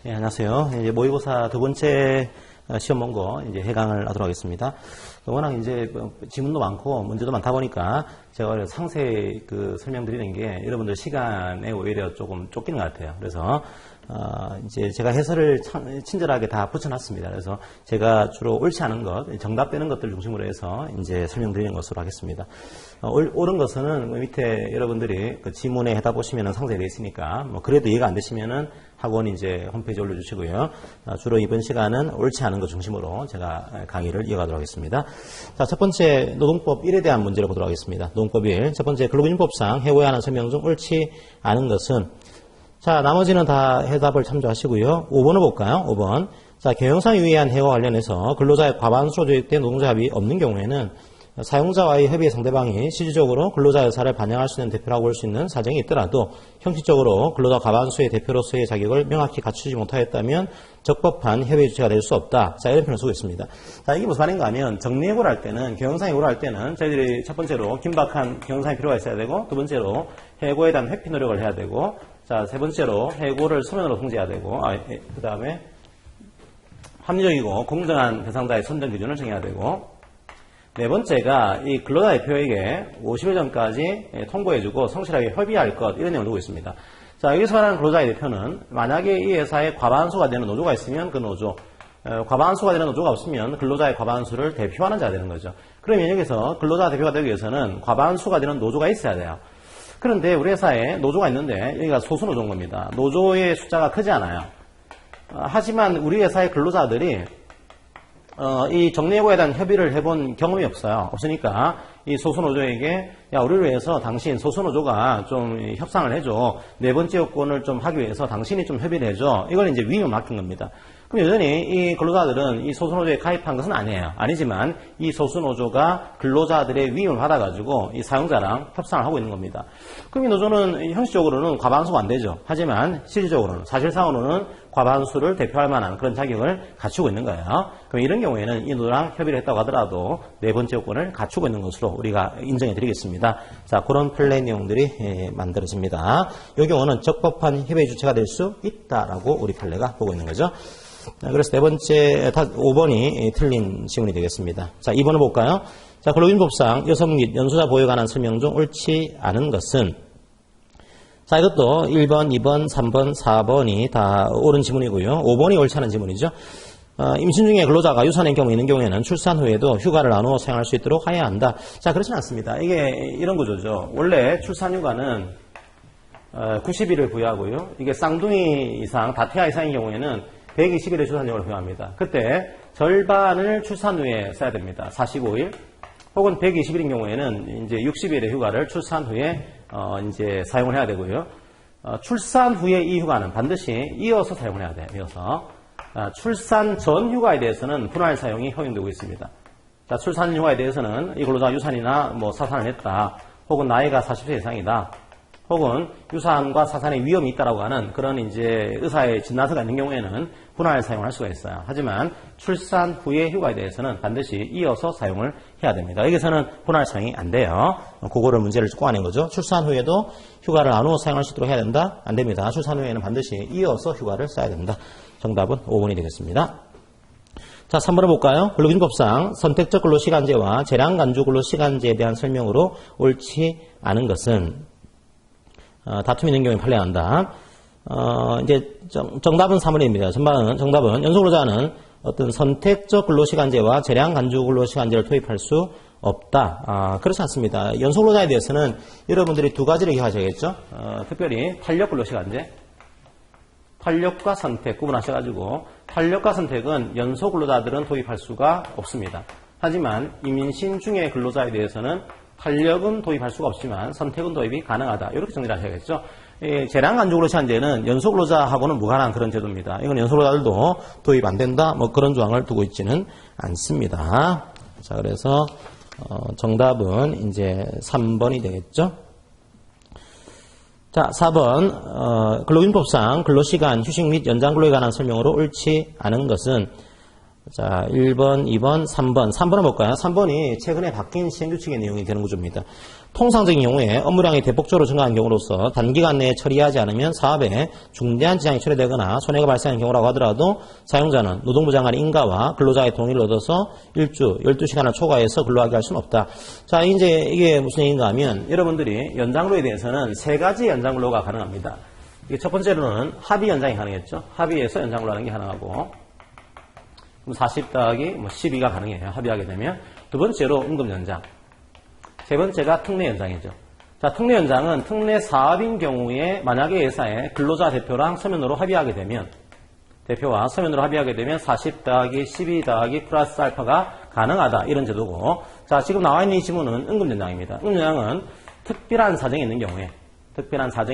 네, 안녕하세요. 이제 모의고사 두 번째 시험 본거 이제 해강을 하도록 하겠습니다. 워낙 이제 지문도 많고 문제도 많다 보니까 제가 상세히 설명드리는 게 여러분들 시간에 오히려 조금 쫓기는 것 같아요. 그래서 이제 제가 해설을 친절하게 다 붙여놨습니다. 그래서 제가 주로 옳지 않은 것, 정답되는 것들 중심으로 해서 이제 설명드리는 것으로 하겠습니다. 옳은 것은 밑에 여러분들이 그 지문에 해다 보시면 상세히 되어 있으니까 뭐 그래도 이해가 안 되시면은 학원 이제 홈페이지 올려주시고요. 주로 이번 시간은 옳지 않은 것 중심으로 제가 강의를 이어가도록 하겠습니다. 자, 첫 번째 노동법 1에 대한 문제를 보도록 하겠습니다. 노동법 1. 첫 번째 근로기준법상 해고해야 하는 설명 중 옳지 않은 것은, 자, 나머지는 다 해답을 참조하시고요. 5번을 볼까요? 5번. 자, 경영상 유의한 해고와 관련해서 근로자의 과반수로 조직된 노동자 합의 없는 경우에는 사용자와의 협의 상대방이 실질적으로 근로자 의사를 반영할 수 있는 대표라고 볼 수 있는 사정이 있더라도 형식적으로 근로자 과반수의 대표로서의 자격을 명확히 갖추지 못하였다면 적법한 협의 주체가 될 수 없다. 자, 이런 표현을 쓰고 있습니다. 자, 이게 무슨 말인가 하면 정리해고를 할 때는, 경영상 해고를 할 때는 저희들이 첫 번째로 긴박한 경영상의 필요가 있어야 되고, 두 번째로 해고에 대한 회피 노력을 해야 되고, 자, 세 번째로 해고를 서면으로 통지해야 되고, 그 다음에 합리적이고 공정한 대상자의 선정 기준을 정해야 되고, 네 번째가 이 근로자 대표에게 50일 전까지 통보해주고 성실하게 협의할 것, 이런 내용을 두고 있습니다. 자, 여기서 말하는 근로자의 대표는 만약에 이 회사에 과반수가 되는 노조가 있으면 그 노조, 과반수가 되는 노조가 없으면 근로자의 과반수를 대표하는 자가 되는 거죠. 그러면 여기서 근로자 대표가 되기 위해서는 과반수가 되는 노조가 있어야 돼요. 그런데 우리 회사에 노조가 있는데 여기가 소수 노조인 겁니다. 노조의 숫자가 크지 않아요. 하지만 우리 회사의 근로자들이 이 정리해고에 대한 협의를 해본 경험이 없어요. 없으니까 이 소수노조에게, 야, 우리를 위해서 당신 소수노조가 좀 협상을 해줘. 네 번째 요건을 좀 하기 위해서 당신이 좀 협의를 해줘. 이걸 이제 위임을 맡긴 겁니다. 그럼 여전히 이 근로자들은 이 소수노조에 가입한 것은 아니에요. 아니지만 이 소수노조가 근로자들의 위임을 받아가지고 이 사용자랑 협상을 하고 있는 겁니다. 그럼 이 노조는 형식적으로는 과반수가 안 되죠. 하지만 실질적으로는, 사실상으로는 과반수를 대표할 만한 그런 자격을 갖추고 있는 거예요. 그럼 이런 경우에는 이 노조랑 협의를 했다고 하더라도 네 번째 요건을 갖추고 있는 것으로 우리가 인정해 드리겠습니다. 자, 그런 판례 내용들이 만들어집니다. 이 경우는 적법한 협의 주체가 될 수 있다라고 우리 판례가 보고 있는 거죠. 그래서 네 번째, 5번이 틀린 지문이 되겠습니다. 자, 2번을 볼까요? 자, 근로기준법상 여성 및 연소자 보호에 관한 설명 중 옳지 않은 것은, 자, 이것도 1번, 2번, 3번, 4번이 다 옳은 지문이고요. 5번이 옳지 않은 지문이죠. 임신 중에 근로자가 유산의 경우 있는 경우에는 출산 후에도 휴가를 나누어 사용할 수 있도록 해야 한다. 자, 그렇지는 않습니다. 이게 이런 구조죠. 원래 출산 휴가는 90일을 부여하고요. 이게 쌍둥이 이상, 다태아 이상인 경우에는 120일의 출산휴가를 부여합니다. 그때 절반을 출산 후에 써야 됩니다. 45일 혹은 120일인 경우에는 이제 60일의 휴가를 출산 후에 이제 사용을 해야 되고요. 출산 후에 이 휴가는 반드시 이어서 사용을 해야 돼요. 이어서. 출산 전 휴가에 대해서는 분할 사용이 허용되고 있습니다. 자, 출산 휴가에 대해서는 이 근로자가 유산이나 뭐 사산을 했다, 혹은 나이가 40세 이상이다, 혹은 유산과 사산의 위험이 있다라고 하는 그런 이제 의사의 진단서가 있는 경우에는 분할 사용을 할 수가 있어요. 하지만 출산 후의 휴가에 대해서는 반드시 이어서 사용을 해야 됩니다. 여기서는 분할 사용이 안 돼요. 그거를 문제를 꼬아낸 거죠. 출산 후에도 휴가를 나누어 사용할 수 있도록 해야 된다? 안 됩니다. 출산 후에는 반드시 이어서 휴가를 써야 된다. 정답은 5번이 되겠습니다. 자, 3번을 볼까요? 근로기준법상 선택적 근로시간제와 재량간주 근로시간제에 대한 설명으로 옳지 않은 것은, 다툼이 있는 경우에 판례한다. 이제 정답은 3번입니다. 정답은 연소근로자는 어떤 선택적 근로시간제와 재량간주 근로시간제를 도입할 수 없다. 그렇지 않습니다. 연소근로자에 대해서는 여러분들이 두 가지를 기억하셔야겠죠. 특별히 탄력 근로시간제, 탄력과 선택 구분하셔가지고, 탄력과 선택은 연소 근로자들은 도입할 수가 없습니다. 하지만 임신 중의 근로자에 대해서는 탄력은 도입할 수가 없지만 선택은 도입이 가능하다. 이렇게 정리를 하셔야겠죠. 재량간주 근로시간제는 연소 근로자하고는 무관한 그런 제도입니다. 이건 연소 근로자들도 도입 안 된다, 뭐 그런 조항을 두고 있지는 않습니다. 자, 그래서 정답은 이제 3번이 되겠죠. 자, 4번 근로기준법상 근로시간, 휴식 및 연장 근로에 관한 설명으로 옳지 않은 것은, 자, 1번, 2번, 3번. 3번을 볼까요? 3번이 최근에 바뀐 시행규칙의 내용이 되는 구조입니다. 통상적인 경우에 업무량이 대폭적으로 증가한 경우로서 단기간 내에 처리하지 않으면 사업에 중대한 지장이 초래되거나 손해가 발생하는 경우라고 하더라도 사용자는 노동부 장관의 인가와 근로자의 동의를 얻어서 1주 12시간을 초과해서 근로하게 할 수는 없다. 자, 이제 이게 무슨 얘기인가 하면 여러분들이 연장근로에 대해서는 세 가지 연장근로가 가능합니다. 이게 첫 번째로는 합의 연장이 가능했죠. 합의해서 연장근로 하는 게 가능하고, 그럼 40 더하기 12가 가능해요. 합의하게 되면. 두 번째로 임금 연장. 세 번째가 특례 연장이죠. 자, 특례 연장은 특례 사업인 경우에 만약에 회사에 근로자 대표랑 서면으로 합의하게 되면, 대표와 서면으로 합의하게 되면 40 더하기 12 더하기 플러스 알파가 가능하다. 이런 제도고. 자, 지금 나와 있는 이 지문은 임금 연장입니다. 임금 연장은 특별한 사정이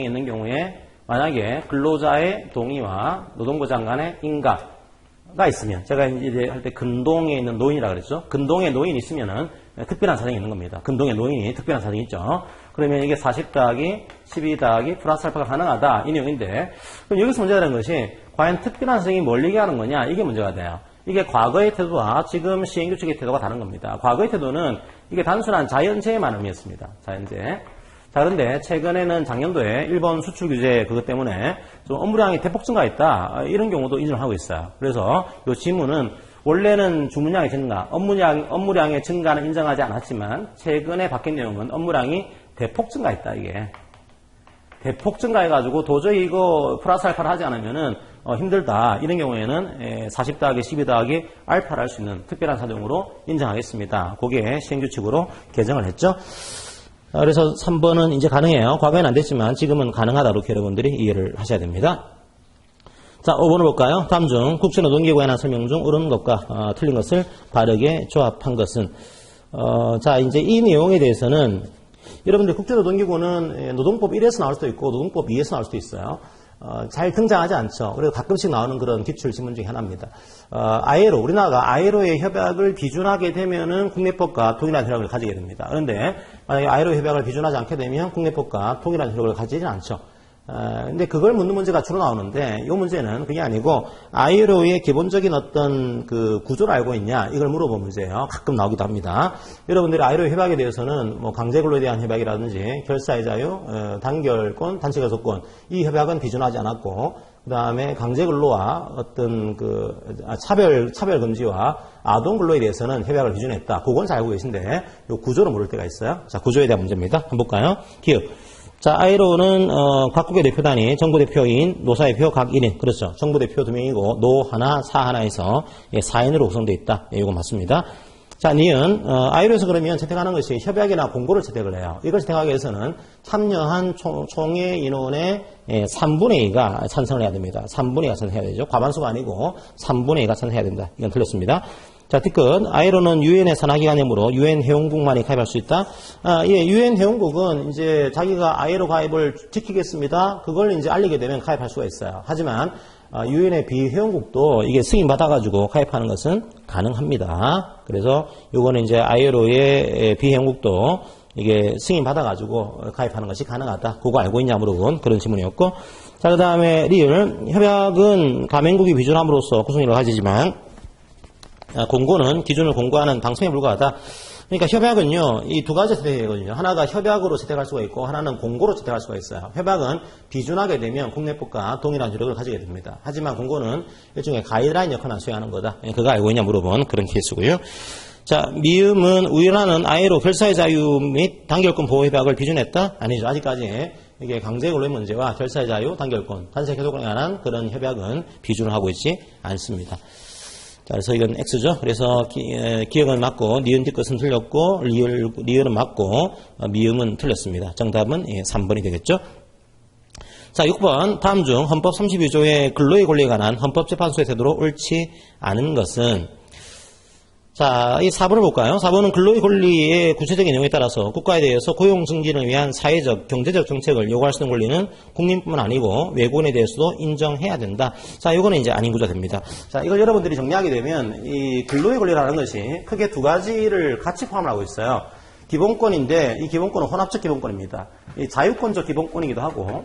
있는 경우에 만약에 근로자의 동의와 노동부 장관의 인가가 있으면, 제가 이제 할 때 근동에 있는 노인이라고 그랬죠. 근동에 노인이 있으면은 특별한 사정이 있는 겁니다. 근동에 노인이 특별한 사정이 있죠. 그러면 이게 40 더하기 12 더하기 플러스 알파가 가능하다. 이 내용인데, 그럼 여기서 문제가 되는 것이 과연 특별한 사정이 뭘 얘기하는 거냐? 이게 문제가 돼요. 이게 과거의 태도와 지금 시행규칙의 태도가 다른 겁니다. 과거의 태도는 이게 단순한 자연재해만 의미했습니다. 자연재해. 자, 그런데 최근에는 작년도에 일본 수출 규제 그것 때문에 좀 업무량이 대폭 증가했다. 이런 경우도 인정하고 있어요. 그래서 이 지문은 원래는 주문량의 증가, 업무량의 증가는 인정하지 않았지만 최근에 바뀐 내용은 업무량이 대폭 증가했다. 이게 대폭 증가해가지고 도저히 이거 플러스 알파를 하지 않으면은 힘들다. 이런 경우에는 40 더하기 12 더하기 알파를 할 수 있는 특별한 사정으로 인정하겠습니다. 그게 시행규칙으로 개정을 했죠. 그래서 3번은 이제 가능해요. 과거에는 안 됐지만 지금은 가능하다. 이렇게 여러분들이 이해를 하셔야 됩니다. 자, 5번을 볼까요? 다음 중 국제노동기구에 관한 설명 중 옳은 것과 틀린 것을 바르게 조합한 것은, 자, 이제 이 내용에 대해서는 여러분들 국제노동기구는 노동법 1에서 나올 수도 있고 노동법 2에서 나올 수도 있어요. 잘 등장하지 않죠. 그리고 가끔씩 나오는 그런 기출 지문 중에 하나입니다. ILO, 우리나라가 ILO의 협약을 비준하게 되면은 국내법과 동일한 효력을 가지게 됩니다. 그런데 만약에 ILO 협약을 비준하지 않게 되면 국내법과 동일한 효력을 가지지는 않죠. 근데 그걸 묻는 문제가 주로 나오는데, 이 문제는 그게 아니고 ILO의 기본적인 어떤 그 구조를 알고 있냐, 이걸 물어본 문제예요. 가끔 나오기도 합니다. 여러분들이 ILO 협약에 대해서는 뭐 강제근로에 대한 협약이라든지 결사의 자유, 단결권, 단체결속권, 이 협약은 비준하지 않았고, 그 다음에 강제근로와 어떤 그 차별 금지와 아동근로에 대해서는 협약을 비준했다. 그건 잘 알고 계신데 이 구조를 모를 때가 있어요. 자, 구조에 대한 문제입니다. 한번 볼까요? 기억. 자, ILO는 각국의 대표단이 정부대표인 노사대표 각 1인, 그렇죠. 정부대표 2명이고 노 하나, 사 하나에서 4인으로 구성되어 있다. 예, 이건 맞습니다. 자, 니은 ILO에서 그러면 채택하는 것이 협약이나 공고를 채택을 해요. 이걸 채택하기 위해서는 참여한 총회 인원의 3분의 2가 찬성을 해야 됩니다. 3분의 2가 찬성해야 되죠. 과반수가 아니고 3분의 2가 찬성해야 된다. 이건 틀렸습니다. 자, 뒤끝 ILO는 유엔의 산하기관이므로 유엔 회원국만이 가입할 수 있다. 예, 유엔 회원국은 이제 자기가 ILO 가입을 지키겠습니다. 그걸 이제 알리게 되면 가입할 수가 있어요. 하지만 유엔의 비회원국도 이게 승인 받아가지고 가입하는 것은 가능합니다. 그래서 요거는 이제 ILO의 비회원국도 이게 승인 받아가지고 가입하는 것이 가능하다. 그거 알고 있냐 물어본 그런 질문이었고, 자, 그 다음에 리을 협약은 가맹국이 비준함으로써 구성력을 가지지만 공고는 기준을 공고하는 방송에 불과하다. 그러니까 협약은요, 이 두 가지 채택이거든요. 하나가 협약으로 채택할 수가 있고, 하나는 공고로 채택할 수가 있어요. 협약은 비준하게 되면 국내법과 동일한 효력을 가지게 됩니다. 하지만 공고는 일종의 가이드라인 역할만 수행하는 거다. 그거 알고 있냐 물어본 그런 케이스고요. 자, 미음은 우리나라는 ILO 결사의 자유 및 단결권 보호 협약을 비준했다? 아니죠. 아직까지 이게 강제근로의 문제와 결사의 자유, 단결권, 단체교섭권에 관한 그런 협약은 비준을 하고 있지 않습니다. 자, 그래서 이건 X죠. 그래서 기억은 맞고, 니은 뒤끝은 틀렸고, 리을은 맞고, 미음은 틀렸습니다. 정답은 3번이 되겠죠. 자, 6번. 다음 중 헌법 32조의 근로의 권리에 관한 헌법재판소의 태도로 옳지 않은 것은, 자, 이 4번을 볼까요? 4번은 근로의 권리의 구체적인 내용에 따라서 국가에 대해서 고용 증진을 위한 사회적, 경제적 정책을 요구할 수 있는 권리는 국민뿐만 아니고 외국인에 대해서도 인정해야 된다. 자, 이거는 이제 아닌 구조가 됩니다. 자, 이걸 여러분들이 정리하게 되면 이 근로의 권리라는 것이 크게 두 가지를 같이 포함을 하고 있어요. 기본권인데 이 기본권은 혼합적 기본권입니다. 이 자유권적 기본권이기도 하고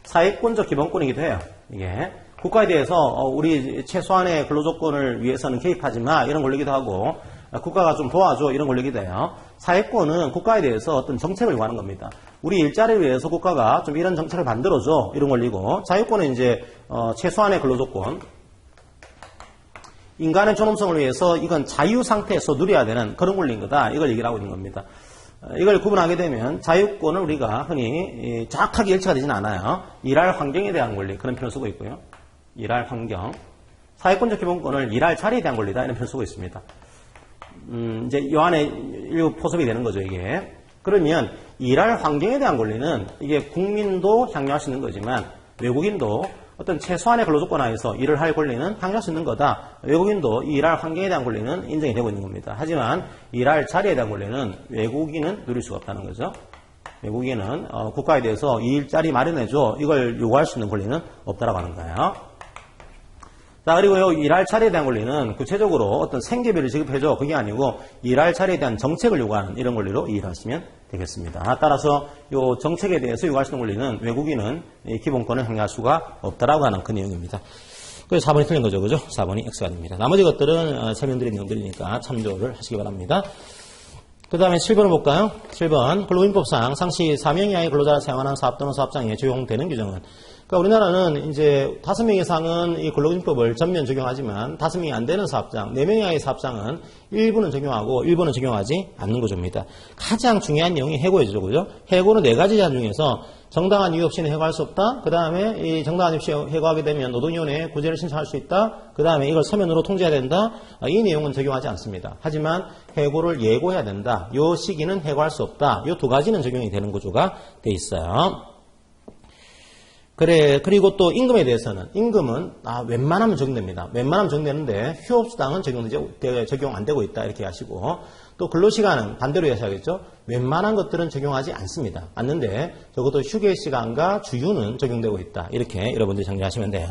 사회권적 기본권이기도 해요. 이게. 국가에 대해서 우리 최소한의 근로조건을 위해서는 개입하지 마 이런 권리기도 하고 국가가 좀 도와줘 이런 권리기도 해요. 사회권은 국가에 대해서 어떤 정책을 요구하는 겁니다. 우리 일자리를 위해서 국가가 좀 이런 정책을 만들어줘 이런 권리고 자유권은 이제 최소한의 근로조건 인간의 존엄성을 위해서 이건 자유 상태에서 누려야 되는 그런 권리인 거다. 이걸 얘기를 하고 있는 겁니다. 이걸 구분하게 되면 자유권을 우리가 흔히 정확하게 일치가 되지는 않아요. 일할 환경에 대한 권리 그런 표현을 쓰고 있고요. 일할 환경. 사회권적 기본권을 일할 자리에 대한 권리다 이런 표현을 쓰고 있습니다. 이제 이 안에 일부 포섭이 되는 거죠 이게. 그러면 일할 환경에 대한 권리는 이게 국민도 향유할 수 있는 거지만 외국인도 어떤 최소한의 근로조건 하에서 일을 할 권리는 향유할 수 있는 거다. 외국인도 이 일할 환경에 대한 권리는 인정이 되고 있는 겁니다. 하지만 일할 자리에 대한 권리는 외국인은 누릴 수가 없다는 거죠. 외국인은 국가에 대해서 이 일자리 마련해줘 이걸 요구할 수 있는 권리는 없다라고 하는 거예요. 자, 그리고요, 일할 자리에 대한 권리는 구체적으로 어떤 생계비를 지급해줘. 그게 아니고, 일할 자리에 대한 정책을 요구하는 이런 권리로 이해하시면 되겠습니다. 따라서, 요 정책에 대해서 요구할 수 있는 권리는 외국인은 기본권을 행사할 수가 없다라고 하는 그 내용입니다. 그래서 4번이 틀린 거죠. 그죠? 4번이 X가 됩니다. 나머지 것들은 설명드린 내용들이니까 참조를 하시기 바랍니다. 그 다음에 7번을 볼까요? 7번. 근로인법상 상시 4명 이하의 근로자를 사용하는 사업 또는 사업장에 적용되는 규정은 그러니까 우리나라는 이제 5명 이상은 이 근로기준법을 전면 적용하지만 5명이 안 되는 사업장, 4명 이하의 사업장은 일부는 적용하고 일부는 적용하지 않는 구조입니다. 가장 중요한 내용이 해고이죠. 그죠? 해고는 4가지 제한 중에서 정당한 이유 없이는 해고할 수 없다. 그 다음에 이 정당한 이유 없이 해고하게 되면 노동위원회에 구제를 신청할 수 있다. 그 다음에 이걸 서면으로 통지해야 된다. 이 내용은 적용하지 않습니다. 하지만 해고를 예고해야 된다. 이 시기는 해고할 수 없다. 이 2가지는 적용이 되는 구조가 돼 있어요. 그리고 또 임금에 대해서는, 임금은, 웬만하면 적용됩니다. 웬만하면 적용되는데, 휴업수당은 적용 안 되고 있다. 이렇게 하시고, 또 근로시간은 반대로 하셔야겠죠? 웬만한 것들은 적용하지 않습니다. 않는데, 적어도 휴게시간과 주휴는 적용되고 있다. 이렇게 여러분들이 정리하시면 돼요.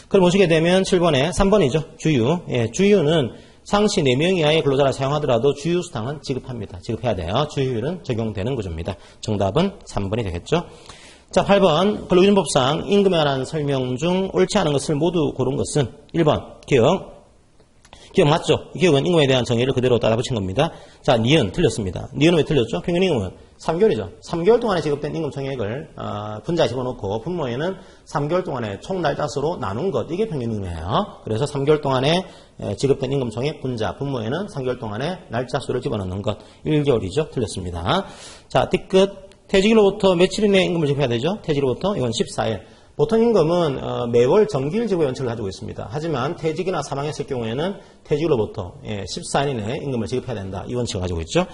그럼 보시게 되면 7번에 3번이죠. 주휴. 예, 주휴는 상시 4명 이하의 근로자를 사용하더라도 주휴수당은 지급합니다. 지급해야 돼요. 주휴율은 적용되는 구조입니다. 정답은 3번이 되겠죠? 자, 8번. 근로기준법상 임금에 관한 설명 중 옳지 않은 것을 모두 고른 것은 1번. 기억. 기억 맞죠? 기억은 임금에 대한 정의를 그대로 따라 붙인 겁니다. 자, 니은 틀렸습니다. 니은은 왜 틀렸죠? 평균임금은 3개월이죠. 3개월 동안에 지급된 임금 총액을 분자에 집어넣고 분모에는 3개월 동안에 총 날짜수로 나눈 것. 이게 평균임금이에요. 그래서 3개월 동안에 지급된 임금 총액 분자, 분모에는 3개월 동안에 날짜수를 집어넣는 것. 1개월이죠. 틀렸습니다. 자, 뒤끝. 퇴직일로부터 며칠 이내에 임금을 지급해야 되죠? 퇴직일로부터 이건 14일. 보통 임금은 매월 정기일 지급 연체를 가지고 있습니다. 하지만 퇴직이나 사망했을 경우에는 퇴직일로부터 14일 이내에 임금을 지급해야 된다. 이 원칙을 가지고 있죠.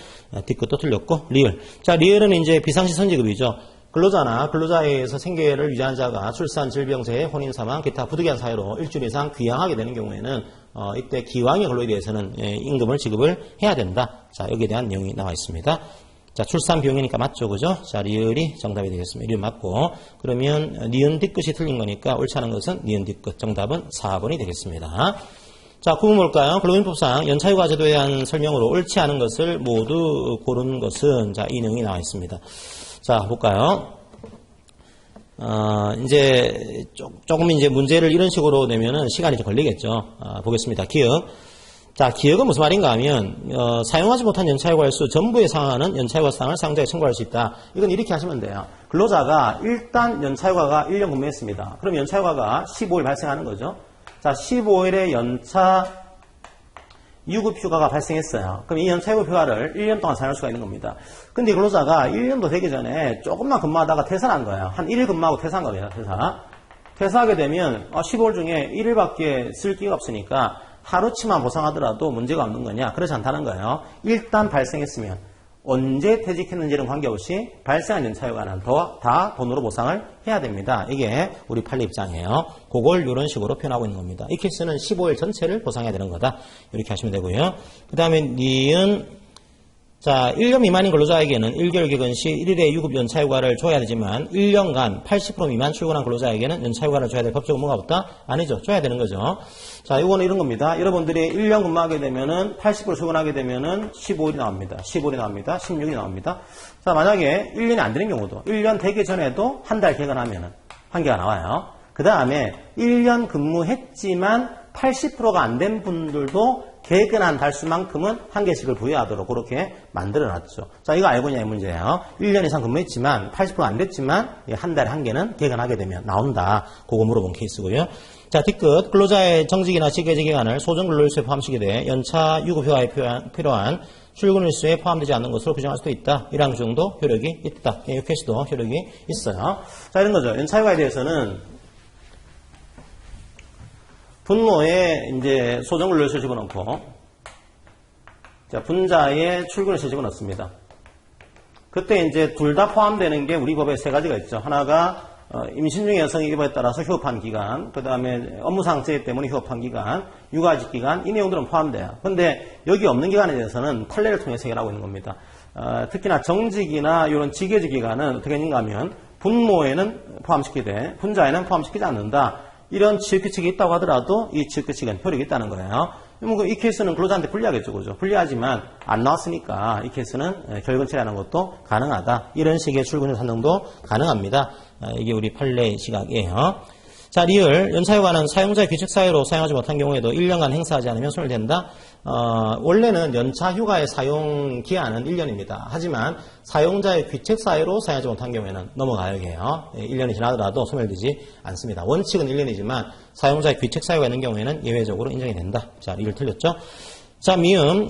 뒤끝도 틀렸고 리을. 자, 리을은 이제 비상시 선지급이죠. 근로자나 근로자에 의해서 생계를 유지하는 자가 출산, 질병재해, 혼인, 사망, 기타 부득이한 사유로 일주일 이상 귀향하게 되는 경우에는 이때 기왕의 근로에 대해서는 임금을 지급을 해야 된다. 자, 여기에 대한 내용이 나와 있습니다. 자, 출산 비용이니까 맞죠, 그죠? 자, 리을이 정답이 되겠습니다. 리을 맞고. 그러면, 니은 뒤끝이 틀린 거니까 옳지 않은 것은 니은 뒤끝. 정답은 4번이 되겠습니다. 자, 구분 볼까요? 근로기준법상 연차휴가 제도에 대한 설명으로 옳지 않은 것을 모두 고른 것은, 자, 이 내용이 나와 있습니다. 자, 볼까요? 이제, 조금 이제 문제를 이런 식으로 내면은 시간이 좀 걸리겠죠. 보겠습니다. 기억. 자, 기억은 무슨 말인가 하면 사용하지 못한 연차휴가 일수 전부에 상환하는 연차휴가 수당을 사용자에 청구할 수 있다. 이건 이렇게 하시면 돼요. 근로자가 일단 연차휴가가 1년 근무했습니다. 그럼 연차휴가가 15일 발생하는 거죠. 자, 15일에 연차 유급휴가가 발생했어요. 그럼 이 연차유급휴가를 1년 동안 사용할 수가 있는 겁니다. 근데 근로자가 1년도 되기 전에 조금만 근무하다가 퇴사한 거예요. 한 1일 근무하고 퇴사한 겁니다. 퇴사하게 되면 15일 중에 1일밖에 쓸 기회가 없으니까 하루치만 보상하더라도 문제가 없는 거냐? 그렇지 않다는 거예요. 일단 발생했으면 언제 퇴직했는지는 관계없이 발생한 연차휴가는 다 돈으로 보상을 해야 됩니다. 이게 우리 판례 입장이에요. 그걸 이런 식으로 표현하고 있는 겁니다. 이 케이스는 15일 전체를 보상해야 되는 거다. 이렇게 하시면 되고요. 그 다음에 니은 자, 1년 미만인 근로자에게는 1개월 기근 시 1일의 유급 연차휴가를 줘야 되지만 1년간 80% 미만 출근한 근로자에게는 연차휴가를 줘야 될 법적 의무가 없다? 아니죠. 줘야 되는 거죠. 자, 이거는 이런 겁니다. 여러분들이 1년 근무하게 되면은 80% 출근하게 되면은 15일이 나옵니다. 15일이 나옵니다. 16일이 나옵니다. 자, 만약에 1년이 안 되는 경우도 1년 되기 전에도 한 달 개근하면은 한 개가 나와요. 그 다음에 1년 근무했지만 80%가 안 된 분들도 개근한 달수만큼은 한 개씩을 부여하도록 그렇게 만들어놨죠. 자, 이거 알고 있냐 이 문제예요. 1년 이상 근무했지만 80%가 안 됐지만 한 달에 한 개는 개근하게 되면 나온다. 그거 물어본 케이스고요. 자, 뒤끝 근로자의 정직이나 직외제 기간을 소정근로일수에 포함시키게 돼 연차 유급휴가에 필요한 출근일수에 포함되지 않는 것으로 규정할 수도 있다. 이런 규정도 효력이 있다. 이 케이스도 효력이 있어요. 자, 이런 거죠. 연차휴가에 대해서는 분모에 이제 소정근로일수를 집어넣고, 자, 분자에 출근일수를 집어넣습니다. 그때 이제 둘 다 포함되는 게 우리 법에 세 가지가 있죠. 하나가 임신 중의 여성의 입원에 따라서 휴업한 기간, 그 다음에 업무상 재해 때문에 휴업한 기간, 육아직 기간, 이 내용들은 포함돼요. 근데 여기 없는 기간에 대해서는 판례를 통해서 해결하고 있는 겁니다. 특히나 정직이나 이런 직외직 기간은 어떻게 했는가 하면 분모에는 포함시키되 분자에는 포함시키지 않는다. 이런 지역규칙이 있다고 하더라도 이 지역규칙은 효력이 있다는 거예요. 이 케이스는 근로자한테 불리하겠죠, 그죠? 불리하지만 안 나왔으니까 이 케이스는 결근처리하는 것도 가능하다. 이런 식의 출근일 산정도 가능합니다. 이게 우리 판례 시각이에요. 자, 리을 연차휴가는 사용자의 규칙 사유로 사용하지 못한 경우에도 1년간 행사하지 않으면 소멸된다. 원래는 연차휴가의 사용 기한은 1년입니다. 하지만 사용자의 규칙 사유로 사용하지 못한 경우에는 넘어가야 해요. 1년이 지나더라도 소멸되지 않습니다. 원칙은 1년이지만 사용자의 규칙 사유가 있는 경우에는 예외적으로 인정이 된다. 자, 리을 틀렸죠? 자, 미음,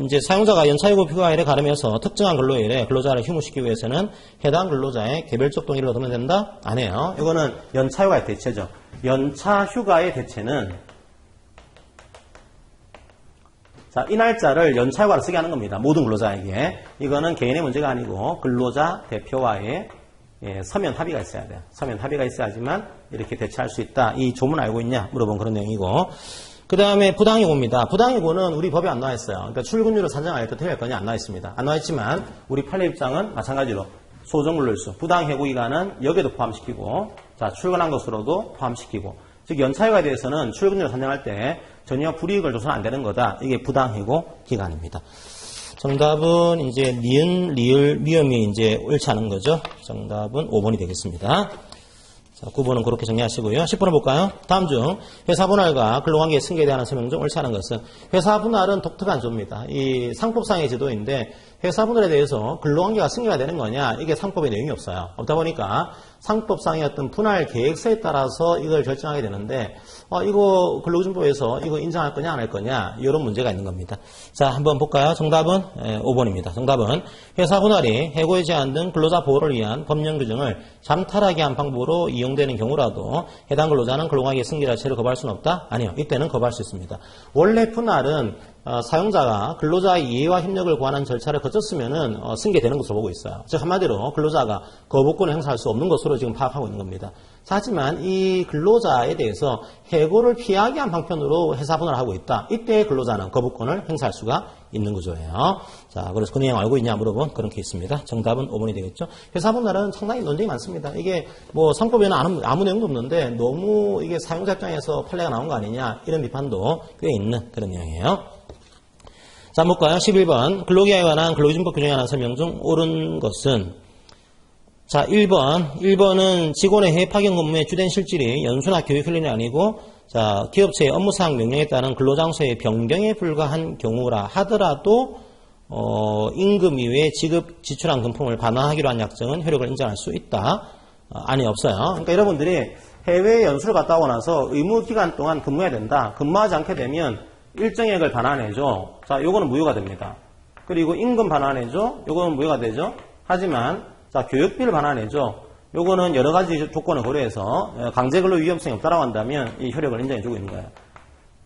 이제 사용자가 연차휴가 휴가일에 가름해서 특정한 근로일에 근로자를 휴무시키기 위해서는 해당 근로자의 개별적 동의를 얻으면 된다? 안 해요. 이거는 연차휴가의 대체죠. 연차휴가의 대체는, 자, 이 날짜를 연차휴가로 쓰게 하는 겁니다. 모든 근로자에게. 이거는 개인의 문제가 아니고 근로자 대표와의 서면 합의가 있어야 돼요. 서면 합의가 있어야지만 이렇게 대체할 수 있다. 이 조문 알고 있냐? 물어본 그런 내용이고. 그 다음에 부당해고입니다. 부당해고는 우리 법에 안 나와 있어요. 그러니까 출근율을 산정할 때 틀릴 거냐 안 나와 있습니다. 안 나와 있지만 우리 판례 입장은 마찬가지로 소정근로일수, 부당해고 기간은 여기에도 포함시키고, 자, 출근한 것으로도 포함시키고, 즉 연차휴가에 대해서는 출근율을 산정할 때 전혀 불이익을 줘서는 안 되는 거다. 이게 부당해고 기간입니다. 정답은 이제 니은, 리을, 미음이 이제 옳지 않은 거죠. 정답은 5번이 되겠습니다. 자, 9번은 그렇게 정리하시고요. 10번을 볼까요? 다음 중 회사 분할과 근로관계의 승계에 대한 설명 중 옳지 않은 것은, 회사 분할은 독특한 조입니다. 이 상법상의 제도인데 회사 분할에 대해서 근로관계가 승계가 되는 거냐, 이게 상법에 내용이 없어요. 없다 보니까 상법상의 어떤 분할 계획서에 따라서 이걸 결정하게 되는데 이거 근로기준법에서 이거 인정할 거냐 안 할 거냐, 이런 문제가 있는 겁니다. 자, 한번 볼까요? 정답은 5번입니다. 정답은 회사 분할이 해고의 제한 등 근로자 보호를 위한 법령 규정을 잠탈하게 한 방법으로 이용되는 경우라도 해당 근로자는 근로관계 승계 자체를 거부할 수는 없다? 아니요. 이때는 거부할 수 있습니다. 원래 분할은 사용자가 근로자의 이해와 협력을 구하는 절차를 거쳤으면은 승계되는 것으로 보고 있어요. 즉 한마디로 근로자가 거부권을 행사할 수 없는 것으로 지금 파악하고 있는 겁니다. 하지만 이 근로자에 대해서 해고를 피하게 한 방편으로 회사 분할을 하고 있다. 이때 근로자는 거부권을 행사할 수가 있는 구조예요. 자, 그래서 그 내용 알고 있냐 물어본 그런 케이스입니다. 정답은 5번이 되겠죠. 회사 분할은 상당히 논쟁이 많습니다. 이게 뭐 상법에는 아무 내용도 없는데 너무 이게 사용자 입장에서 판례가 나온 거 아니냐, 이런 비판도 꽤 있는 그런 내용이에요. 자, 볼까요? 11번. 근로기한에 관한 근로기준법 규정에 관한 설명 중 옳은 것은, 자, 1번은 직원의 해외 파견 근무의 주된 실질이 연수나 교육 훈련이 아니고, 자, 기업체의 업무사항 명령에 따른 근로장소의 변경에 불과한 경우라 하더라도 임금 이외에 지출한 금품을 반환하기로 한 약정은 효력을 인정할 수 있다. 아니, 없어요. 그러니까 여러분들이 해외 연수를 갔다 오고 나서 의무 기간 동안 근무해야 된다. 근무하지 않게 되면 일정액을 반환해줘. 자, 요거는 무효가 됩니다. 그리고 임금 반환해줘. 요거는 무효가 되죠. 하지만 자, 교육비를 반환해줘. 요거는 여러 가지 조건을 고려해서 강제근로 위험성이 없다라고 한다면 이 효력을 인정해주고 있는 거예요.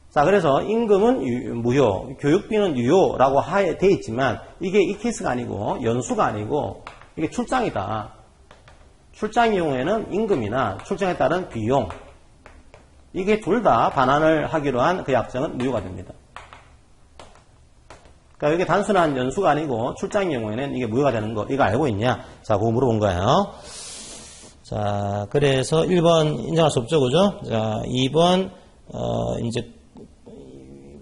자, 그래서 임금은 무효, 교육비는 유효라고 돼 있지만 이게 이 케이스가 아니고 연수가 아니고 이게 출장이다. 출장의 경우에는 임금이나 출장에 따른 비용, 이게 둘 다 반환을 하기로 한 그 약정은 무효가 됩니다. 그러니까 이게 단순한 연수가 아니고 출장의 경우에는 이게 무효가 되는 거, 이거 알고 있냐? 자, 그거 물어본 거예요. 자, 그래서 1번 인정할 수 없죠, 그죠? 자, 2번, 이제,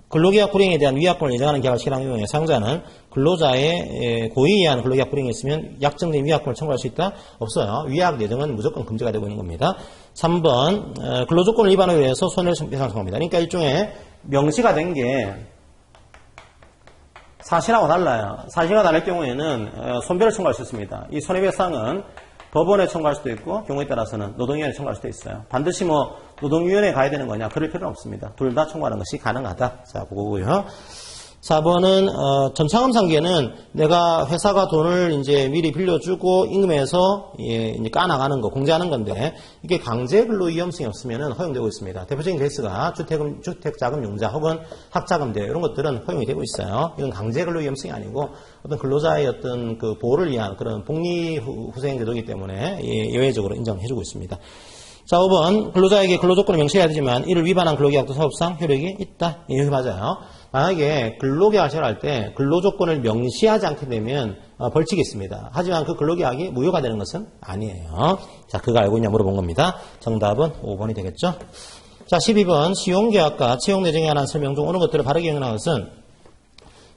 근로계약 불이행에 대한 위약금을 예정하는 계약을 실행하는 경우에 사용자는 근로자의 고의에 의한 근로계약 불이행이 있으면 약정된 위약금을 청구할 수 있다? 없어요. 위약 예정은 무조건 금지가 되고 있는 겁니다. 3번 근로조건을 위반하기 위해서 손해배상 청구합니다. 그러니까 일종의 명시가 된 게 사실하고 달라요. 사실과 다를 경우에는 손배를 청구할 수 있습니다. 이 손해배상은 법원에 청구할 수도 있고 경우에 따라서는 노동위원회에 청구할 수도 있어요. 반드시 뭐 노동위원회에 가야 되는 거냐 그럴 필요는 없습니다. 둘 다 청구하는 것이 가능하다. 자, 그거고요. 4번은 전차금 상계는 내가 회사가 돈을 이제 미리 빌려주고 임금에서 이제 까나가는 거, 공제하는 건데 이게 강제 근로 위험성이 없으면 허용되고 있습니다. 대표적인 케이스가 주택자금 융자 혹은 학자금 대여 이런 것들은 허용이 되고 있어요. 이건 강제 근로 위험성이 아니고 어떤 근로자의 어떤 그 보호를 위한 그런 복리후생 제도이기 때문에 예외적으로 인정해주고 있습니다. 자, 5번 근로자에게 근로조건을 명시해야 되지만 이를 위반한 근로계약도 사업상 효력이 있다. 이렇게 맞아요. 만약에 근로계약을 체결할 때 근로조건을 명시하지 않게 되면 벌칙이 있습니다. 하지만 그 근로계약이 무효가 되는 것은 아니에요. 자, 그거 알고 있냐 물어본 겁니다. 정답은 5번이 되겠죠. 자, 12번 시용계약과 채용내정에 관한 설명 중 어느 것들을 바르게 기억하는 것은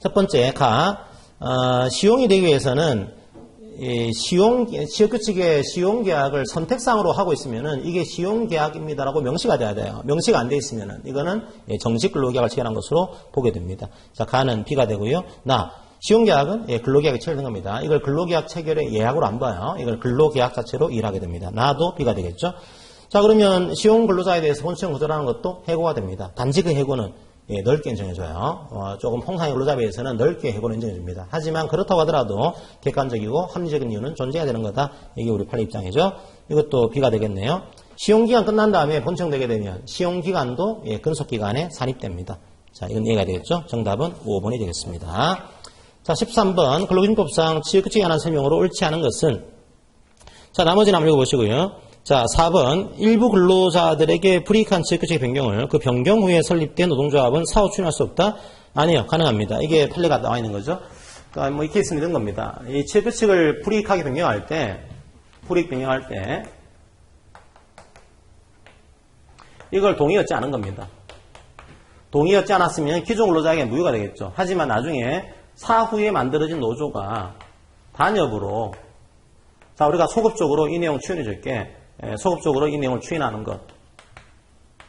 첫 번째 시용이 되기 위해서는 취업규칙의 시용계약을 선택상으로 하고 있으면은 이게 시용계약입니다라고 명시가 돼야 돼요. 명시가 안 돼 있으면은 이거는 정식 근로계약을 체결한 것으로 보게 됩니다. 자, 가는 B가 되고요. 시용계약은 근로계약이 체결된 겁니다. 이걸 근로계약 체결의 예약으로 안 봐요. 이걸 근로계약 자체로 일하게 됩니다. 나도 B가 되겠죠. 자, 그러면 시용 근로자에 대해서 본청 거절하는 것도 해고가 됩니다. 단지 그 해고는 넓게 인정해줘요. 조금 통상의 근로자에 비해서는 넓게 해고를 인정해줍니다. 하지만 그렇다고 하더라도 객관적이고 합리적인 이유는 존재해야 되는 거다. 이게 우리 판례 입장이죠. 이것도 B가 되겠네요. 시용기간 끝난 다음에 본청되게 되면 시용기간도 근속기간에 산입됩니다. 자, 이건 A가 되겠죠. 정답은 5번이 되겠습니다. 자, 13번 근로기준법상 취업규칙에 관한 설명으로 옳지 않은 것은 자, 나머지는 한번 읽어보시고요. 자, 4번 일부 근로자들에게 불이익한 취업규칙의 변경을 그 변경 후에 설립된 노동조합은 사후 추진할 수 없다? 아니요. 가능합니다. 이게 판례가 나와 있는 거죠. 그러니까 뭐 이 케이스는 이런 겁니다. 이 취업규칙을 불이익하게 변경할 때 이걸 동의였지 않은 겁니다. 동의였지 않았으면 기존 근로자에게 무효가 되겠죠. 하지만 나중에 사후에 만들어진 노조가 단협으로 자, 우리가 소급적으로 이 내용 추인해 줄게. 소급적으로 이 내용을 추인하는 것.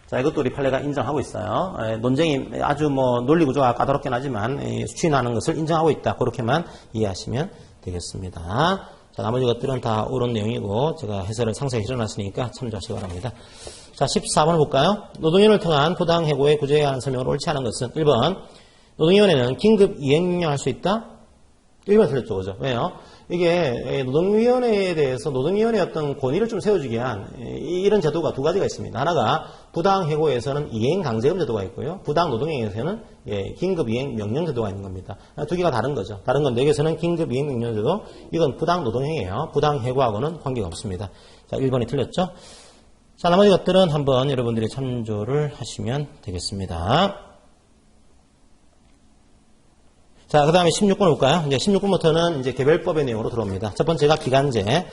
자, 이것도 우리 판례가 인정하고 있어요. 논쟁이 아주 뭐 논리 구조가 까다롭긴 하지만 추인하는 것을 인정하고 있다. 그렇게만 이해하시면 되겠습니다. 자, 나머지 것들은 다 옳은 내용이고 제가 해설을 상세히 해놨으니까 참조하시기 바랍니다. 자, 14번 볼까요? 노동위원회를 통한 부당 해고의 구제에 관한 설명을 옳지 않은 것은 1번 노동위원회는 긴급 이행명령할 수 있다? 1번 틀렸죠. 그죠? 왜요? 이게 노동위원회에 대해서 노동위원회의 어떤 권위를 좀 세워주기 위한 이런 제도가 두 가지가 있습니다. 하나가 부당해고에서는 이행강제금 제도가 있고요. 부당노동행위에서는 긴급 이행 명령 제도가 있는 겁니다. 두 개가 다른 거죠. 다른 건데 여기서는 긴급 이행 명령 제도, 이건 부당노동행위예요. 부당해고하고는 관계가 없습니다. 자, 1번이 틀렸죠. 자, 나머지 것들은 한번 여러분들이 참조를 하시면 되겠습니다. 자, 그 다음에 16번 볼까요? 이제 16번부터는 이제 개별법의 내용으로 들어옵니다. 첫 번째가 기간제.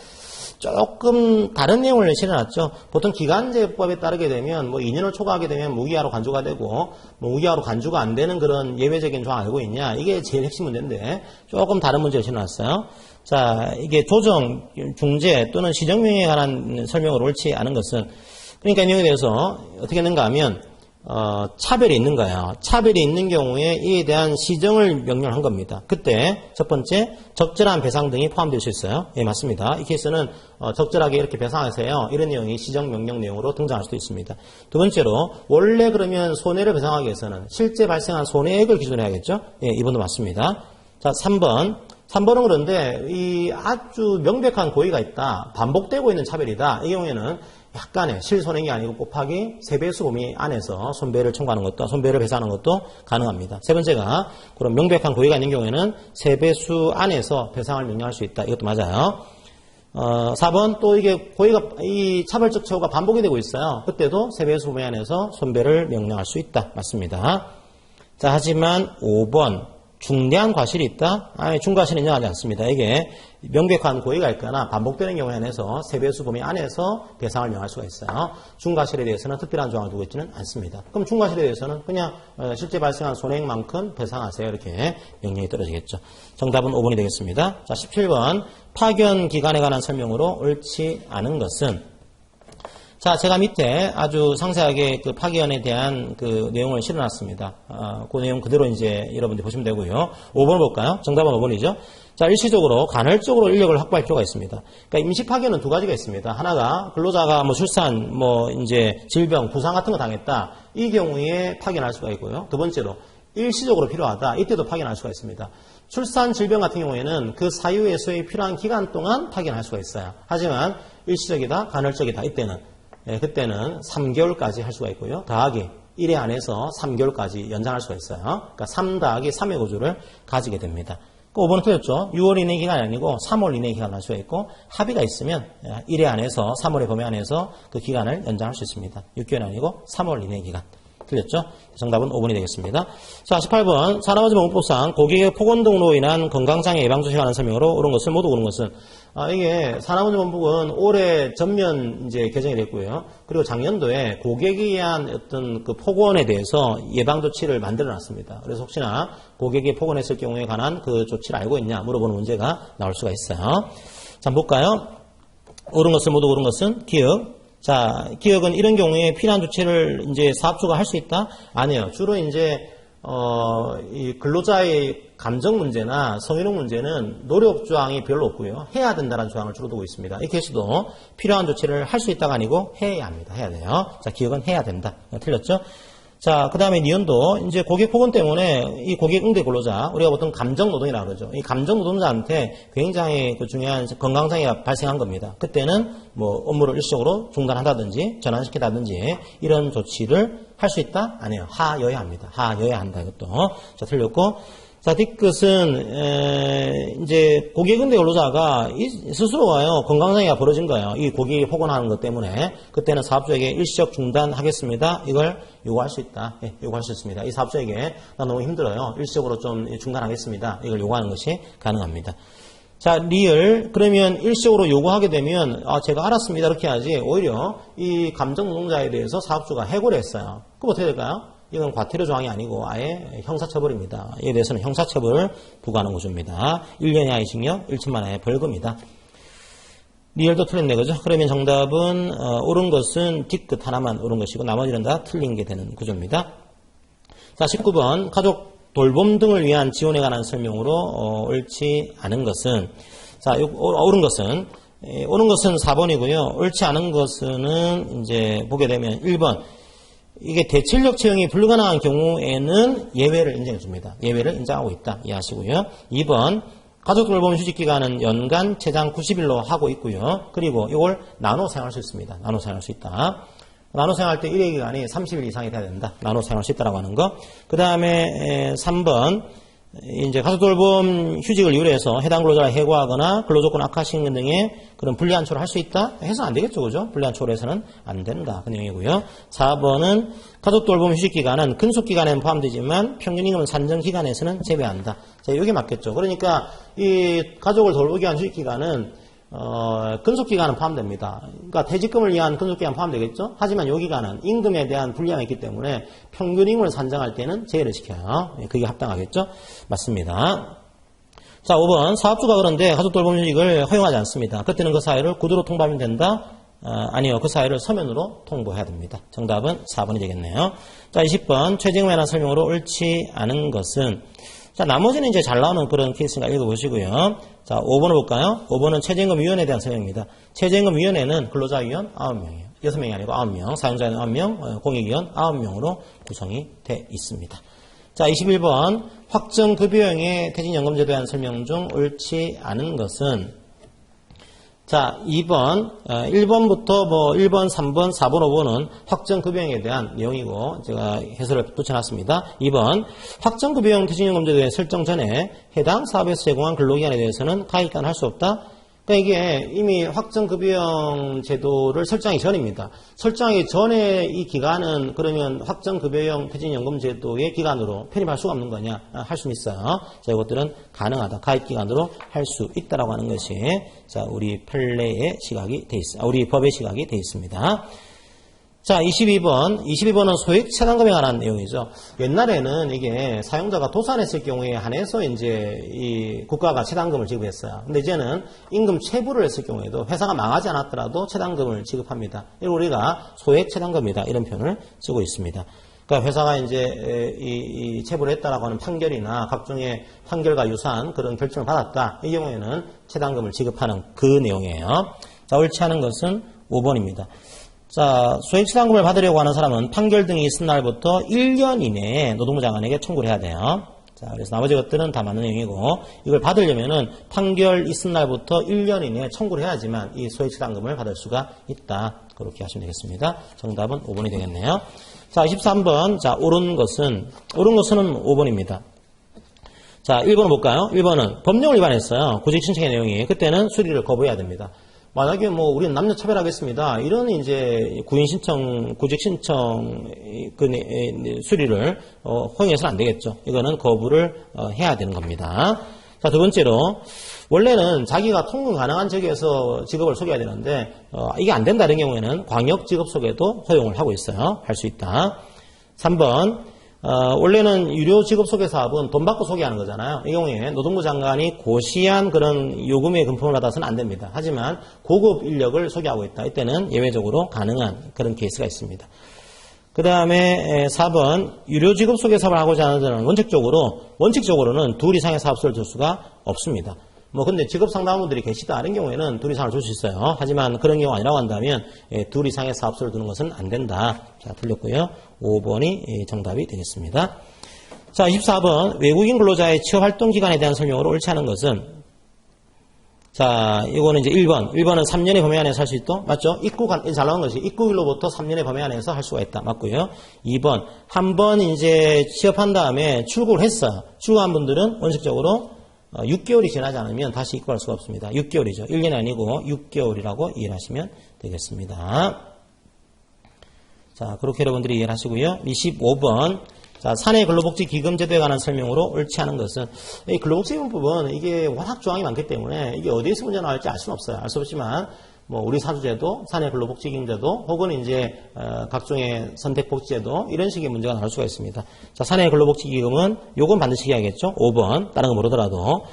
조금 다른 내용을 실어놨죠. 보통 기간제법에 따르게 되면 뭐 2년을 초과하게 되면 무기하로 간주가 되고 뭐 무기하로 간주가 안 되는 그런 예외적인 조항 알고 있냐? 이게 제일 핵심 문제인데 조금 다른 문제를 실어놨어요. 자, 이게 조정, 중재 또는 시정명령에 관한 설명을 옳지 않은 것은 그러니까 이 내용에 대해서 어떻게 했는가 하면 차별이 있는 거예요. 차별이 있는 경우에 이에 대한 시정을 명령한 겁니다. 그때 첫 번째 적절한 배상 등이 포함될 수 있어요. 예, 맞습니다. 이 케이스는 적절하게 이렇게 배상하세요. 이런 내용이 시정 명령 내용으로 등장할 수도 있습니다. 두 번째로 원래 그러면 손해를 배상하기 위해서는 실제 발생한 손해액을 기준으로 해야겠죠. 예, 이번도 맞습니다. 자, 3번은 그런데 이 아주 명백한 고의가 있다. 반복되고 있는 차별이다. 이 경우에는 약간의 실손행위 아니고 곱하기 3배수 범위 안에서 손배를 청구하는 것도, 손배를 배상하는 것도 가능합니다. 세 번째가 그런 명백한 고의가 있는 경우에는 3배수 안에서 배상을 명령할 수 있다. 이것도 맞아요. 4번 또 이게 고의가, 이 차별적 처우가 반복이 되고 있어요. 그때도 3배수 범위 안에서 손배를 명령할 수 있다. 맞습니다. 자, 하지만 5번 중대한 과실이 있다? 아니, 중과실은 인정하지 않습니다. 이게 명백한 고의가 있거나 반복되는 경우에 한해서 세배수 범위 안에서 배상을 명할 수가 있어요. 중과실에 대해서는 특별한 조항을 두고 있지는 않습니다. 그럼 중과실에 대해서는 그냥 실제 발생한 손해액만큼 배상하세요. 이렇게 명령이 떨어지겠죠. 정답은 5번이 되겠습니다. 자, 17번. 파견 기간에 관한 설명으로 옳지 않은 것은 자, 제가 밑에 아주 상세하게 그 파견에 대한 그 내용을 실어놨습니다. 그 내용 그대로 이제 여러분들 보시면 되고요. 5번 볼까요? 정답은 5번이죠. 자, 일시적으로 간헐적으로 인력을 확보할 필요가 있습니다. 그러니까 임시 파견은 두 가지가 있습니다. 하나가 근로자가 뭐 출산, 뭐 이제 질병, 부상 같은 거 당했다. 이 경우에 파견할 수가 있고요. 두 번째로 일시적으로 필요하다. 이때도 파견할 수가 있습니다. 출산, 질병 같은 경우에는 그 사유에서의 필요한 기간 동안 파견할 수가 있어요. 하지만 일시적이다, 간헐적이다. 이때는 그때는 3개월까지 할 수가 있고요. 더하기 1회 안에서 3개월까지 연장할 수가 있어요. 그러니까 3 더하기 3의 구조를 가지게 됩니다. 5번은 틀렸죠. 6월 이내 기간이 아니고 3월 이내 기간을 할 수가 있고 합의가 있으면 1회 안에서 3월의 범위 안에서 그 기간을 연장할 수 있습니다. 6개월이 아니고 3월 이내 기간. 틀렸죠? 정답은 5번이 되겠습니다. 자, 18번. 산업안전보건법상 고객의 폭언 등으로 인한 건강장애 예방조치에 관한 설명으로 옳은 것을 모두 옳은 것은 이게 산업안전본부는 올해 전면 이제 개정이 됐고요. 그리고 작년도에 고객에 의한 어떤 그 폭언에 대해서 예방조치를 만들어 놨습니다. 그래서 혹시나 고객이 폭언했을 경우에 관한 그 조치를 알고 있냐 물어보는 문제가 나올 수가 있어요. 자, 볼까요? 옳은 것을 모두 옳은 것은 기억. 자, 기업은 이런 경우에 필요한 조치를 이제 사업주가 할 수 있다? 아니에요. 주로 이제, 이 근로자의 감정 문제나 성희롱 문제는 노력 조항이 별로 없고요. 해야 된다는 조항을 주로 두고 있습니다. 이 케이스도 필요한 조치를 할 수 있다가 아니고 해야 합니다. 해야 돼요. 자, 기업은 해야 된다. 틀렸죠? 자, 그 다음에 니은도 이제 고객 폭언 때문에 이 고객 응대 근로자, 우리가 보통 감정 노동이라고 그러죠. 이 감정 노동자한테 굉장히 그 중요한 건강장애가 발생한 겁니다. 그때는 뭐 업무를 일시적으로 중단한다든지 전환시킨다든지 이런 조치를 할 수 있다? 아니에요. 하여야 합니다. 하여야 한다. 이것도. 자, 틀렸고. 자, 뒤끝은 이제 고객 응대 근로자가 스스로가요 건강장애가 벌어진 거예요. 이 고객이 폭언하는 것 때문에 그때는 사업주에게 일시적 중단하겠습니다. 이걸 요구할 수 있다. 예, 요구할 수 있습니다. 이 사업주에게 나 너무 힘들어요. 일시적으로 좀 중단하겠습니다. 이걸 요구하는 것이 가능합니다. 자, 리을. 그러면 일시적으로 요구하게 되면 제가 알았습니다. 이렇게 하지. 오히려 이 감정 노동자에 대해서 사업주가 해고를 했어요. 그럼 어떻게 될까요? 이건 과태료 조항이 아니고 아예 형사처벌입니다. 이에 대해서는 형사처벌을 부과하는 구조입니다. 1년 이하의 징역, 1천만 원의 벌금이다. 리얼도 틀렸네, 그죠? 그러면 정답은 옳은 것은 뒤끝 하나만 옳은 것이고 나머지는 다 틀린 게 되는 구조입니다. 자, 19번 가족 돌봄 등을 위한 지원에 관한 설명으로 옳지 않은 것은 자, 옳은 것은 4번이고요. 옳지 않은 것은 이제 보게 되면 1번 이게 대체인력 채용이 불가능한 경우에는 예외를 인정해 줍니다. 예외를 인정하고 있다. 이해하시고요. 2번 가족 돌봄 휴직기간은 연간 최장 90일로 하고 있고요. 그리고 이걸 나눠 사용할 수 있습니다. 나눠 사용할 수 있다. 나눠 사용할 때 1회 기간이 30일 이상이 돼야 된다. 나눠 사용할 수 있다라고 하는 거. 그 다음에 3번 이제 가족 돌봄 휴직을 이유로 해당 근로자를 해고하거나 근로조건 악화시키는 등의 그런 불리한 처우를 할 수 있다? 해서는 안 되겠죠, 그죠? 불리한 처우로 해서는 안 된다. 그 내용이고요. 4번은 가족 돌봄 휴직 기간은 근속 기간에는 포함되지만 평균 임금 산정 기간에서는 제외한다. 자, 이게 맞겠죠. 그러니까 이 가족을 돌보기 위한 휴직 기간은 근속기간은 포함됩니다. 그러니까 퇴직금을 위한 근속기간 포함되겠죠? 하지만 이 기간은 임금에 대한 불리함이 있기 때문에 평균 임금을 산정할 때는 제외를 시켜요. 그게 합당하겠죠? 맞습니다. 자, 5번. 사업주가 그런데 가족 돌봄 휴직을 허용하지 않습니다. 그때는 그 사유를 구두로 통보하면 된다? 아니요. 그 사유를 서면으로 통보해야 됩니다. 정답은 4번이 되겠네요. 자, 20번. 최저임금에 관한 설명으로 옳지 않은 것은 자, 나머지는 이제 잘 나오는 그런 케이스니까 읽어보시고요. 자, 5번을 볼까요? 5번은 최저임금위원회에 대한 설명입니다. 최저임금위원회는 근로자위원 9명이에요. 6명이 아니고 9명, 사용자는 9명, 공익위원 9명으로 구성이 돼 있습니다. 자, 21번 확정급여형의 퇴직연금제도에 대한 설명 중 옳지 않은 것은 자, 2번, 1번부터 1번, 3번, 4번, 5번은 확정급여형에 대한 내용이고 제가 해설을 붙여놨습니다. 2번, 확정급여형 퇴직연금제도의 설정 전에 해당 사업에서 제공한 근로기간에 대해서는 가입기간 할 수 없다. 그러니까 이게 이미 확정급여형 제도를 설정하기 전입니다. 설정하기 전에 이 기간은 그러면 확정급여형 퇴직연금 제도의 기간으로 편입할 수가 없는 거냐? 할 수는 있어요. 자, 이것들은 가능하다. 가입기간으로 할 수 있다라고 하는 것이 자, 우리 판례의 시각이 돼 있어. 우리 법의 시각이 돼 있습니다. 자, 22번은 소액 체당금에 관한 내용이죠. 옛날에는 이게 사용자가 도산했을 경우에 한해서 이제 이 국가가 체당금을 지급했어요. 근데 이제는 임금 체불을 했을 경우에도 회사가 망하지 않았더라도 체당금을 지급합니다. 이걸 우리가 소액 체당금이다 이런 표현을 쓰고 있습니다. 그러니까 회사가 이제 이 체불을 했다라고 하는 판결이나 각종의 판결과 유사한 그런 결정을 받았다. 이 경우에는 체당금을 지급하는 그 내용이에요. 자, 옳지 않은 것은 5번입니다. 자, 소액체당금을 받으려고 하는 사람은 판결 등이 있은 날부터 1년 이내에 노동부 장관에게 청구를 해야 돼요. 자, 그래서 나머지 것들은 다 맞는 내용이고, 이걸 받으려면은 판결 있은 날부터 1년 이내에 청구를 해야지만 이 소액체당금을 받을 수가 있다. 그렇게 하시면 되겠습니다. 정답은 5번이 되겠네요. 자, 23번. 자, 옳은 것은 5번입니다. 자, 1번은 볼까요? 1번은 법령을 위반했어요. 구직 신청의 내용이. 그때는 수리를 거부해야 됩니다. 만약에 뭐 우리는 남녀 차별하겠습니다. 이런 이제 구직 신청 그 수리를 허용해서는 안 되겠죠. 이거는 거부를 해야 되는 겁니다. 자, 두 번째로 원래는 자기가 통근 가능한 지역에서 직업을 소개해야 되는데 이게 안 된다 이런 경우에는 광역 직업 소개도 허용을 하고 있어요. 할 수 있다. 3번 원래는 유료 직업 소개 사업은 돈 받고 소개하는 거잖아요. 이 경우에 노동부 장관이 고시한 그런 요금의 금품을 받아서는 안 됩니다. 하지만 고급 인력을 소개하고 있다. 이때는 예외적으로 가능한 그런 케이스가 있습니다. 그 다음에 4번 유료 직업 소개 사업을 하고자 하는 데는 원칙적으로는 둘 이상의 사업소를 줄 수가 없습니다. 뭐 근데 직업 상담원들이 계시다 이런 경우에는 둘 이상을 줄 수 있어요. 하지만 그런 경우가 아니라고 한다면 둘 이상의 사업소를 두는 것은 안 된다. 자, 틀렸고요. 5번이 정답이 되겠습니다. 자, 24번 외국인 근로자의 취업활동 기간에 대한 설명으로 옳지 않은 것은 자, 이거는 이제 1번은 3년의 범위 안에서 할 수 있다. 맞죠? 잘 나온 것이 입국일로부터 3년의 범위 안에서 할 수가 있다. 맞고요. 2번 한 번 이제 취업한 다음에 출국을 했어요. 출국한 분들은 원칙적으로 6개월이 지나지 않으면 다시 입국할 수가 없습니다. 6개월이죠. 1년이 아니고 6개월이라고 이해하시면 되겠습니다. 자, 그렇게 여러분들이 이해를 하시고요. 25번. 자, 사내 근로복지기금 제도에 관한 설명으로 옳지 않은 것은 이 근로복지기금법은 이게 워낙 조항이 많기 때문에 이게 어디에서 문제 나올지 알 수는 없어요. 알 수 없지만 뭐 우리 사주제도, 사내 근로복지기금제도 혹은 이제 각종의 선택복지제도 이런 식의 문제가 나올 수가 있습니다. 자, 사내 근로복지기금은 요건 반드시 해야겠죠. 5번 다른 거 모르더라도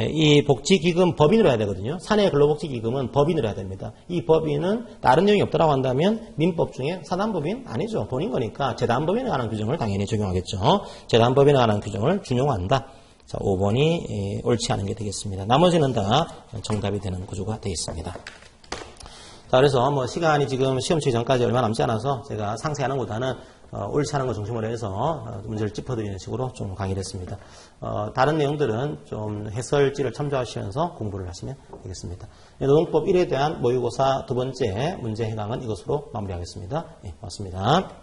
이 복지기금 법인으로 해야 되거든요. 사내 근로복지기금은 법인으로 해야 됩니다. 이 법인은 다른 내용이 없다라고 한다면 민법 중에 사단법인 아니죠. 본인 거니까 재단법인에 관한 규정을 당연히 적용하겠죠. 재단법인에 관한 규정을 준용한다. 자, 5번이 옳지 않은 게 되겠습니다. 나머지는 다 정답이 되는 구조가 되어 있습니다. 자, 그래서 뭐 시간이 지금 시험 치기 전까지 얼마 남지 않아서 제가 상세하는 것보다는 옳지 않은 것 중심으로 해서 문제를 짚어드리는 식으로 좀 강의를 했습니다. 다른 내용들은 좀 해설지를 참조하시면서 공부를 하시면 되겠습니다. 노동법 1에 대한 모의고사 두 번째 문제 해강은 이것으로 마무리하겠습니다. 네, 고맙습니다.